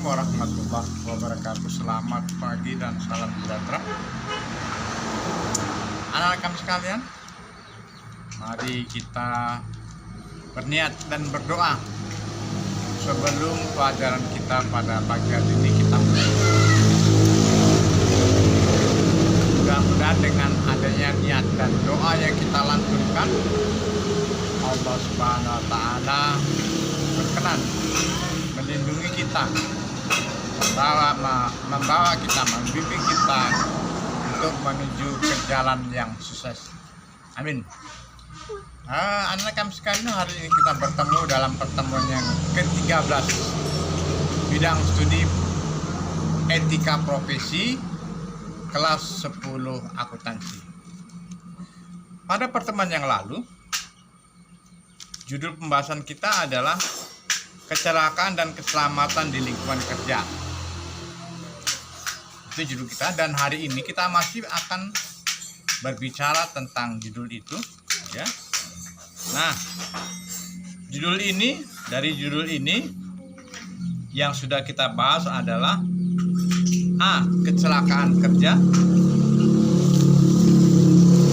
warahmatullahi wabarakatuh. Selamat pagi dan salam sejahtera anak-anak kami sekalian. Mari kita berniat dan berdoa sebelum pelajaran kita pada pagi hari ini kita mulai. Mudah-mudahan dengan adanya niat dan doa yang kita lantunkan, Allah Subhanahu wa Ta'ala berkenan melindungi kita, membawa kita, membimbing kita untuk menuju ke jalan yang sukses. Amin. Anak kami sekalian, hari ini kita bertemu dalam pertemuan yang ke-13 bidang studi etika profesi kelas 10 akuntansi. Pada pertemuan yang lalu, judul pembahasan kita adalah kecelakaan dan keselamatan di lingkungan kerja. Itu judul kita, dan hari ini kita masih akan berbicara tentang judul itu, ya. Nah, dari judul ini yang sudah kita bahas adalah A. Kecelakaan kerja.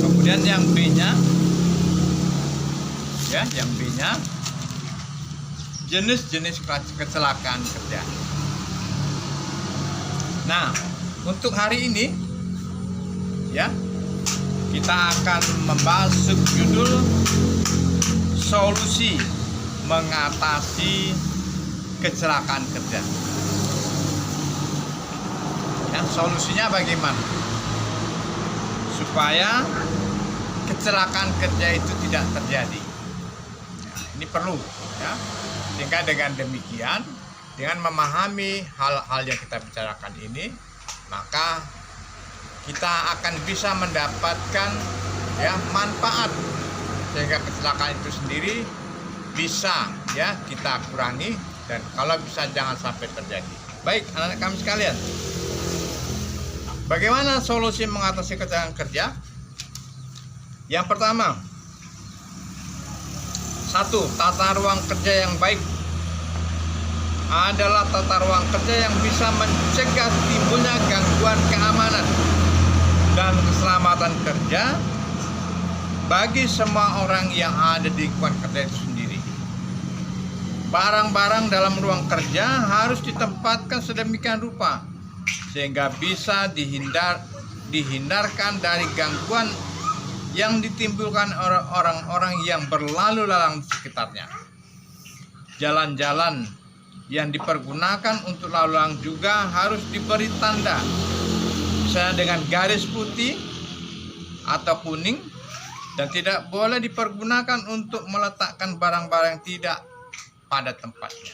Kemudian yang B-nya, ya, yang B-nya jenis-jenis kecelakaan kerja. Nah, untuk hari ini, ya, kita akan membahas subjudul solusi mengatasi kecelakaan kerja. Ya, solusinya bagaimana supaya kecelakaan kerja itu tidak terjadi? Ya, ini perlu, ya. Sehingga dengan demikian, dengan memahami hal-hal yang kita bicarakan ini, maka kita akan bisa mendapatkan, ya, manfaat, sehingga kecelakaan itu sendiri bisa, ya, kita kurangi, dan kalau bisa jangan sampai terjadi. Baik, anak-anak kami sekalian, bagaimana solusi mengatasi kecelakaan kerja? Yang pertama, 1. Tata ruang kerja yang baik adalah tata ruang kerja yang bisa mencegah timbulnya gangguan keamanan dan keselamatan kerja bagi semua orang yang ada di lingkungan kerja itu sendiri. Barang-barang dalam ruang kerja harus ditempatkan sedemikian rupa sehingga bisa dihindarkan dari gangguan yang ditimbulkan orang-orang yang berlalu lalang di sekitarnya. Jalan-jalan yang dipergunakan untuk lalu lalang juga harus diberi tanda, misalnya dengan garis putih atau kuning, dan tidak boleh dipergunakan untuk meletakkan barang-barang tidak pada tempatnya.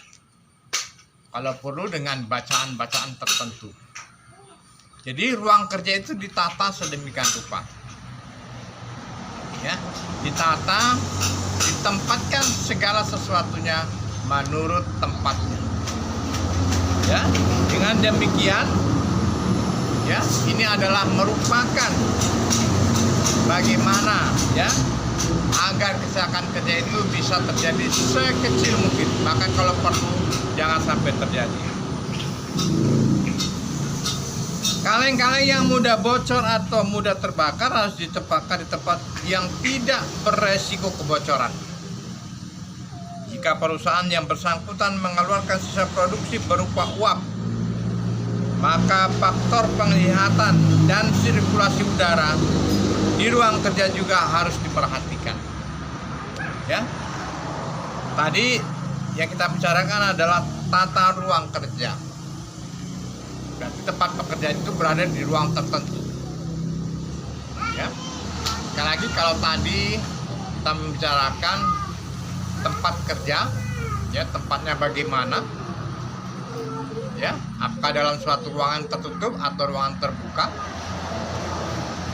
Kalau perlu dengan bacaan-bacaan tertentu. Jadi ruang kerja itu ditata sedemikian rupa, ya, ditata, ditempatkan segala sesuatunya menurut tempatnya, ya. Dengan demikian, ya, ini adalah merupakan bagaimana, ya, agar kecelakaan kerja itu bisa terjadi sekecil mungkin, bahkan kalau perlu jangan sampai terjadi. Kaleng-kaleng yang mudah bocor atau mudah terbakar harus ditempatkan di tempat yang tidak beresiko kebocoran. Jika perusahaan yang bersangkutan mengeluarkan sisa produksi berupa uap, maka faktor penglihatan dan sirkulasi udara di ruang kerja juga harus diperhatikan. Ya, tadi yang kita bicarakan adalah tata ruang kerja. Berarti tempat pekerjaan itu berada di ruang tertentu. Ya, sekali lagi, kalau tadi kita membicarakan tempat kerja, ya, tempatnya bagaimana, ya, apakah dalam suatu ruangan tertutup atau ruangan terbuka?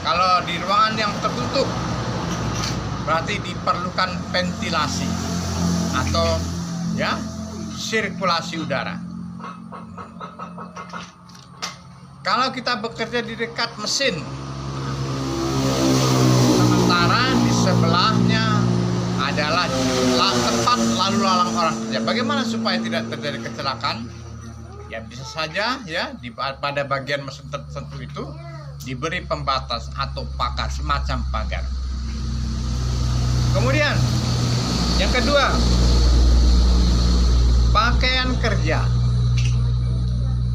Kalau di ruangan yang tertutup, berarti diperlukan ventilasi atau, ya, sirkulasi udara. Kalau kita bekerja di dekat mesin, sementara di sebelahnya adalah tempat lalu lalang orang kerja, bagaimana supaya tidak terjadi kecelakaan? Ya, Ya bisa saja ya pada bagian mesin tertentu itu diberi pembatas atau pagar, semacam pagar. Kemudian yang kedua, pakaian kerja.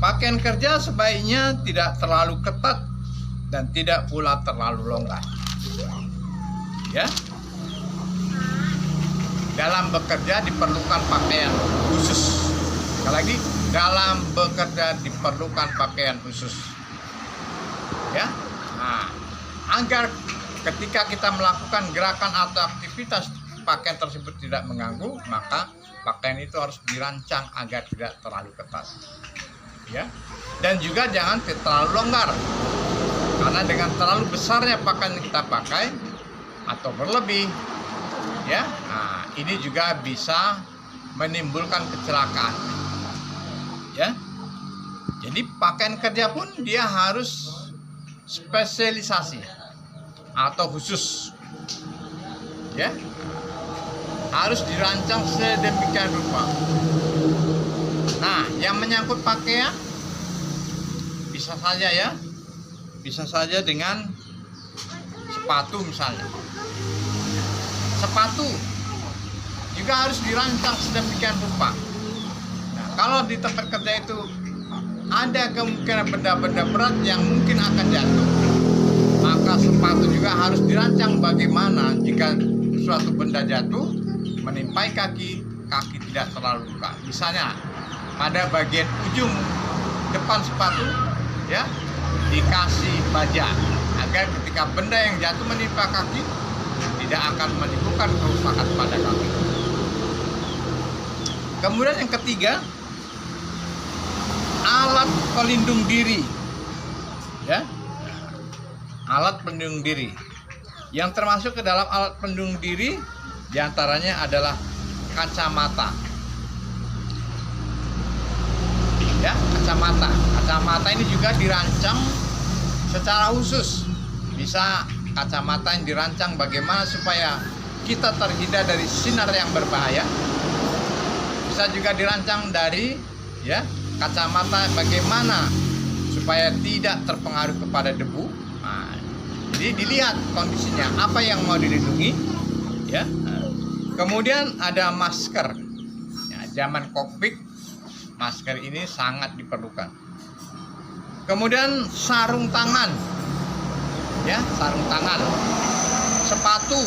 Pakaian kerja sebaiknya tidak terlalu ketat dan tidak pula terlalu longgar. Ya. Dalam bekerja diperlukan pakaian khusus. Sekali lagi, dalam bekerja diperlukan pakaian khusus. Ya. Nah, agar ketika kita melakukan gerakan atau aktivitas pakaian tersebut tidak mengganggu, maka pakaian itu harus dirancang agar tidak terlalu ketat. Ya. Dan juga jangan terlalu longgar. Karena dengan terlalu besarnya pakaian yang kita pakai atau berlebih, ya, nah, ini juga bisa menimbulkan kecelakaan. Ya. Jadi pakaian kerja pun dia harus spesialisasi atau khusus. Ya. Harus dirancang sedemikian rupa. Nah, yang menyangkut pakaian bisa saja ya. Bisa saja dengan sepatu misalnya. Sepatu juga harus dirancang sedemikian rupa. Nah, kalau di tempat kerja itu ada kemungkinan benda-benda berat yang mungkin akan jatuh, maka sepatu juga harus dirancang bagaimana jika suatu benda jatuh menimpai kaki tidak terlalu luka. Misalnya pada bagian ujung depan sepatu ya dikasih baja agar ketika benda yang jatuh menimpa kaki tidak akan menimbulkan kerusakan pada kaki. Kemudian yang ketiga, alat pelindung diri. Ya. Alat pelindung diri. Yang termasuk ke dalam alat pelindung diri diantaranya adalah kacamata. Ya, kacamata. Kacamata ini juga dirancang secara khusus. Bisa kacamata yang dirancang bagaimana supaya kita terhindar dari sinar yang berbahaya. Bisa juga dirancang dari ya kacamata bagaimana supaya tidak terpengaruh kepada debu. Nah, jadi dilihat kondisinya apa yang mau dilindungi. Ya. Kemudian ada masker. Ya, zaman Covid masker ini sangat diperlukan. Kemudian sarung tangan. Ya, sarung tangan. Sepatu.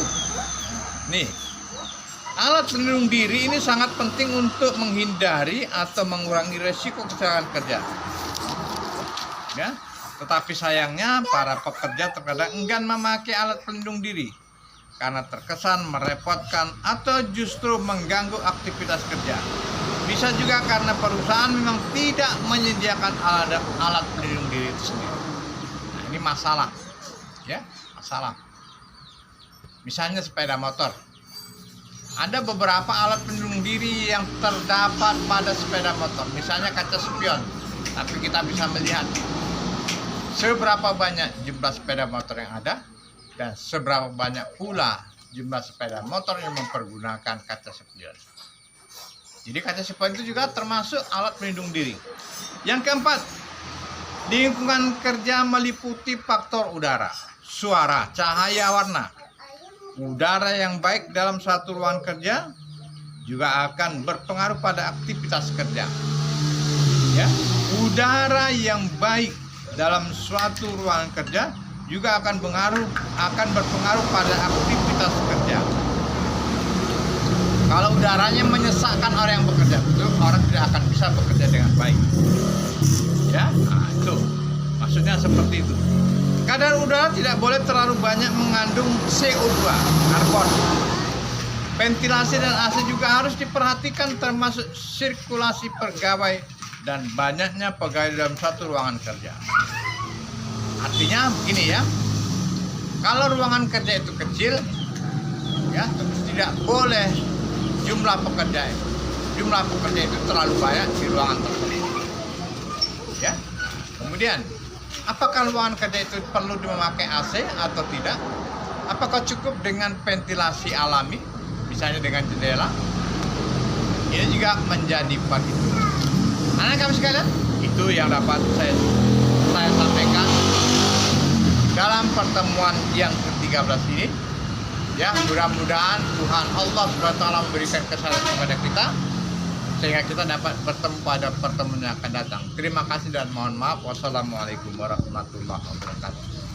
Nih. Alat pelindung diri ini sangat penting untuk menghindari atau mengurangi resiko kecelakaan kerja. Ya, tetapi sayangnya para pekerja terkadang enggan memakai alat pelindung diri karena terkesan merepotkan atau justru mengganggu aktivitas kerja. Bisa juga karena perusahaan memang tidak menyediakan alat pelindung diri itu sendiri. Nah, ini masalah. Ya, masalah. Misalnya sepeda motor. Ada beberapa alat pelindung diri yang terdapat pada sepeda motor. Misalnya kaca spion. Tapi kita bisa melihat seberapa banyak jumlah sepeda motor yang ada dan seberapa banyak pula jumlah sepeda motor yang mempergunakan kaca spion. Jadi kaca spion itu juga termasuk alat pelindung diri. Yang keempat, di lingkungan kerja meliputi faktor udara, suara, cahaya, warna. Udara yang baik dalam satu ruangan kerja juga akan berpengaruh pada aktivitas kerja. Ya, udara yang baik dalam suatu ruangan kerja juga akan berpengaruh pada aktivitas kerja. Kalau udaranya menyesakkan orang yang bekerja, itu orang tidak akan bisa bekerja dengan baik. Ya, nah, itu maksudnya seperti itu. Kadar udara tidak boleh terlalu banyak mengandung CO2, karbon. Ventilasi dan AC juga harus diperhatikan termasuk sirkulasi pegawai dan banyaknya pegawai dalam satu ruangan kerja. Artinya begini ya, kalau ruangan kerja itu kecil, ya tentu tidak boleh jumlah pekerja itu terlalu banyak di ruangan tersebut. Ya, kemudian apakah ruangan kerja itu perlu memakai AC atau tidak? Apakah cukup dengan ventilasi alami, misalnya dengan jendela? Ini juga menjadi perhitungan. Anak kami sekalian, yang dapat saya sampaikan dalam pertemuan yang ke-13 ini. Ya, mudah-mudahan Tuhan Allah SWT memberikan kesehatan kepada kita sehingga kita dapat bertemu pada pertemuan yang akan datang. Terima kasih dan mohon maaf. Wassalamualaikum warahmatullahi wabarakatuh.